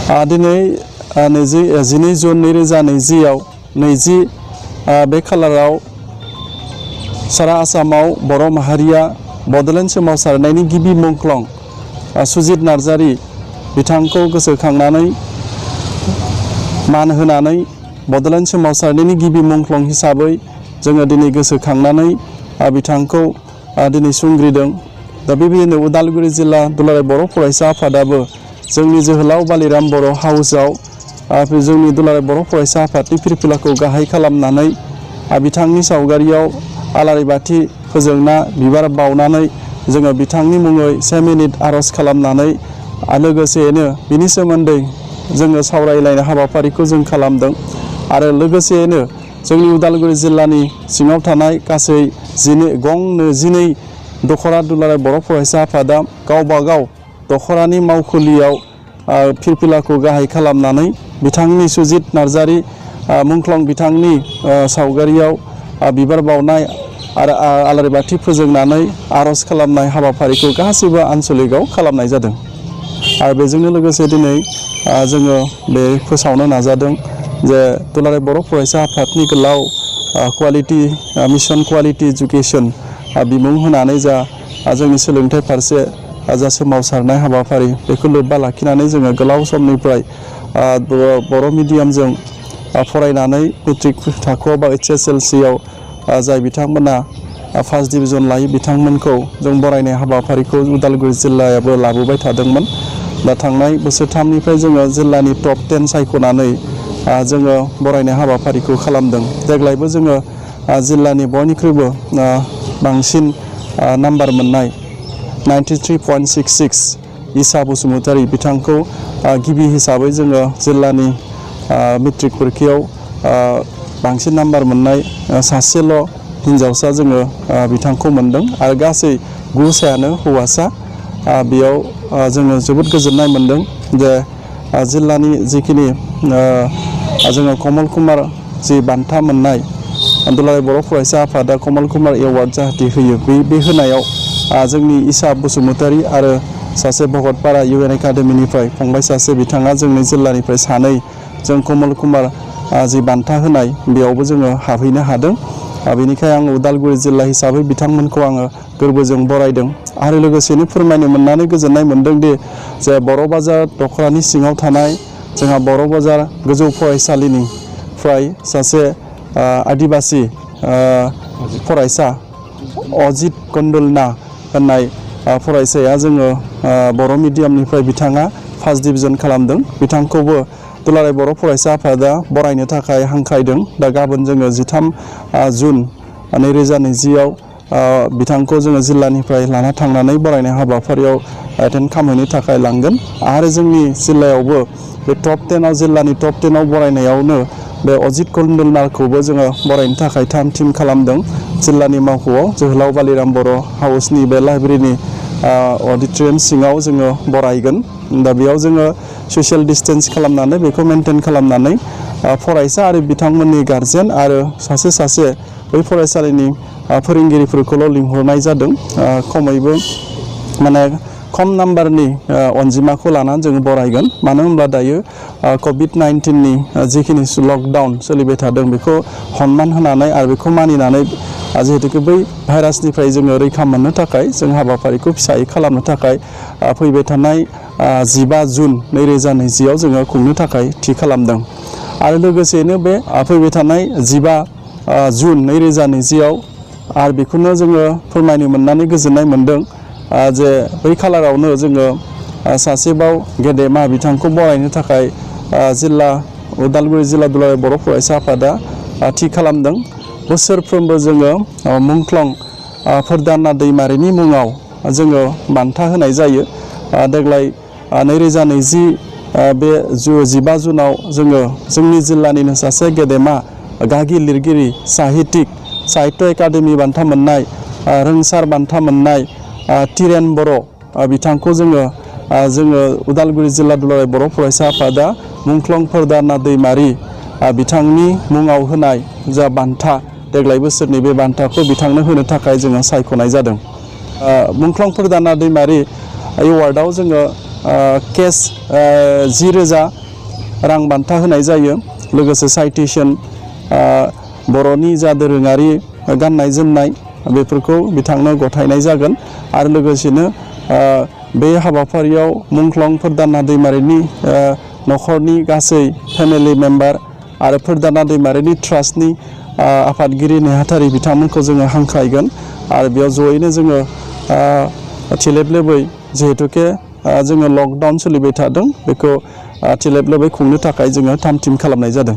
दिनै 12 जुन 2020 20 बे खालाराव सारा आसामाव बर' माहारिया बड'लेण्ड सोमावसारनायनि गिबि मुंख्लं सुजित नार्जारी बिथांखौ गोसोखांनानै मान होनानै बड'लेण्ड सोमावसारनायनि गिबि मुंख्लं हिसाबै जोङो दिनै गोसोखांनानै बिथांखौ दिनै सुंग्रिदों। दा बेबायदिनो उदालगुरि जिल्ला दुलाराय बर' फरायसा आफादाबो जोंनि जोहोलाव बालिराम बर' हाउसआव जोंनि दुलाराय बर' फरायसा आफादनि फिरफिलाखौ गाहाय खालामनानै बिथांनि सावगारियाव आलारि बाथि फोजोंना बिबार बावनानै जोङो बिथांनि मुङै 1 मिनिट आर'ज खालामनानै लोगोसेयैनो बिनि सोमोन्दै जोङो सावरायलायनाय हाबाफारिखौ जों खालामदों। आरो लोगोसेयैनो जोंनि उदालगुरि जिल्लानि सिङाव थानाय गासै 12 दख'रा दुलाराय बर' फरायसा आफादा गावबा गाव दख'रानि मावखुलियाव फिरफिलाखौ गाहाय खालामनानै बिथांनि सुजित नार्जारी मुंख्लं बिथांनि सावगारियाव बिबार बावनाय आरो आलारि बाथि फोजोंनानै आर'ज खालामनाय हाबाफारिखौ गासैबो आनसलिकआव खालामनाय जादों। आरो बेजोंनो लोगोसे दिनै जोङो बे फोसावनो नाजादों जे दुलाराय बर' फरायसा आफादनि गोलाव क्वालिटि मिशन क्वालिटि इडुकेसन बिमुं होनानै जोंनि सोलोंथाइ फारसे सोमावसारनाय हाबाफारि बेखौ लोब्बा लाखिनानै जोङो गोलाव समनिफ्राय बर' मिडियामजों फरायनानै मेट्रिक थाखोआव बा HSLCआव जाय बिथांमोना फार्स्ट डिभिजन लायो बिथांमोनखौ जों बरायनाय हाबाफारिखौ उदालगुरि जिल्लायाबो लाबोबाय थादोंमोन। दा थांनाय बोसोरथामनिफ्राय जोङो जिल्लानि टप 10 सायख'नानै जोङो बरायनाय हाबाफारिखौ खालामदों। देग्लायबो जोङो जिल्लानि बयनिख्रुइबो बांसिन नाम्बार मोननाय 93.66 इसा बसुमतारी बिथांखौ गिबि हिसाबै जोङो जिल्लानि मेट्रिक परिखायाव बांसिन नाम्बार मोननाय सासेल' हिन्जावसा जोङो बिथांखौ मोनदों आरो गासै 9 सायानो हौवासा। बेयाव जोङो जोबोद गोजोननाय मोनदों जे जिल्लानि जिखिनि जोङो कमल कुमार जि बान्था मोननाय दुलाराय बर' फरायसा आफादा कमल कुमार एवार्ड जाहाथे होयो बे होनायाव जोंनि इसा बसुमतारी आरो सासे भगतपारा UN एकाडेमिनिफ्राय फंबाय सासे बिथाङा जोंनि जिल्लानिफ्राय 2 जों कमल कुमार जि बान्था होनाय बेयावबो जोङो हाबहैनो हादों। बेनिखायनो आं उदालगुरि जिल्ला हिसाबै बिथांमोनखौ आङो गोरबोजों बरायदों। आरो लोगोसेनो फोरमायनो मोननानै गोजोननाय मोनदों दि जे बर' बाजार दख'रानि सिङाव थानाय जोंहा बर' बाजार गोजौ फरायसालिनिफ्राय सासे आदिबासि फरायसा अजित कन्दलना होननाय फरायसाया जोङो बर' मिडियामनिफ्राय बिथाङा फार्स्ट डिभिजन खालामदों। बिथांखौबो दुलाराय बर' फरायसा आफादा बरायनो थाखाय हांख्रायदों। दा गाबोन जोङो 13 जुन 2020आव बिथांखौ जोङो जिल्लानिफ्राय लाना थांनानै बरायनाय हाबाफारियाव एटेन्ड खालामहैनो थाखाय लांगोन। आरो जोंनि जिल्लायावबो बे टप 10आव जिल्लानि टप 10आव बरायनायावनो बे अजित कन्दलनाखौबो जोङो बरायनो थाखाय थाम-थिम खालामदों। जिल्लानि मावख'आव जोहोलाव बालिराम बर' हाउसनि बे लाइब्रेरिनि अडिट'रियाम सिङाव जोङो बरायगोन। दा बेयाव जोङो ससियेल डिस्टेन्स खालामनानै बेखौ मेनटेन खालामनानै फरायसा आरो बिथांमोननि गारजेन आरो सासे बै फरायसालिनि फोरोंगिरिफोरखौल' लिंहरनाय जादों। खमैबो माने खम नाम्बारनि अनजिमाखौ लानानै जोङो बरायगोन। मानो होनब्ला दायो COVID-19नि जिखिनि लकडाउन सोलिबाय थादों बेखौ सनमान होनानै आरो बेखौ मानिनानै जिहेतु बै भाइरासनिफ्राय जोङो रैखा मोननो थाखाय जों हाबाफारिखौ फिसायै खालामनो थाखाय फैबाय थानाय 15 जुन 2020आव जोङो खुंनो थाखाय थि खालामदों। आरो लोगोसेयैनो बे फैबाय थानाय 15 जुन 2020आव आरो बेखौनो जोङो फोरमायनो मोननानै गोजोननाय मोनदों जे बै खालारावनो जोङो सासेबाव गेदेमा बिथांखौ बरायनो थाखाय उदालगुरि जिल्ला दुलाराय बर' फरायसा आफादा थि खालामदों। बोसोरफ्रोमबो जोङो मुंख्लं फोरदाना दैमारिनि मुङाव जोङो बान्था होनाय जायो। देग्लाय 2020 बे 15 जुनाव जोङो जोंनि जिल्लानिनो सासे गेदेमा गागि लिरगिरि साहित्य एकाडेमि बान्था मोननाय रोंसार बान्था मोननाय तिरेन बर' बिथांखौ जोङो उदालगुरि जिल्ला दुलाराय बर' फरायसा आफादा मुंख्लं फोरदाना दैमारि बिथांनि मुङाव होनाय जा बान्था देग्लाय बोसोरनि बे बान्थाखौ बिथांनो होनो थाखाय जोङो सायख'नाय जादों। मुंख्लं फोरदाना दैमारि एवार्डआव जोङो केस 10,000 रां बान्था होनाय जायो। लोगोसे साइटेसन बर'नि जा दोरोङारि गाननाय जोमनाय बेफोरखौ बिथांनो गथायनाय जागोन। आरो लोगोसेनो बे हाबाफारियाव मुंख्लं फोरदाना दैमारिनि न'खरनि गासै फेमिलि मेम्बार आरो फोरदाना दैमारिनि ट्रास्टनि आफादगिरि नेहाथारि बिथांमोनखौ जोङो हांख्रायगोन। आरो बेयाव जयैनो जोङो थिलेबलेबै जिहेतुके जोङो लकडाउन सोलिबाय थादों बेखौ थिलेबलेबै खुंनो थाखाय जोङो थाम थिम खालामनाय जादों।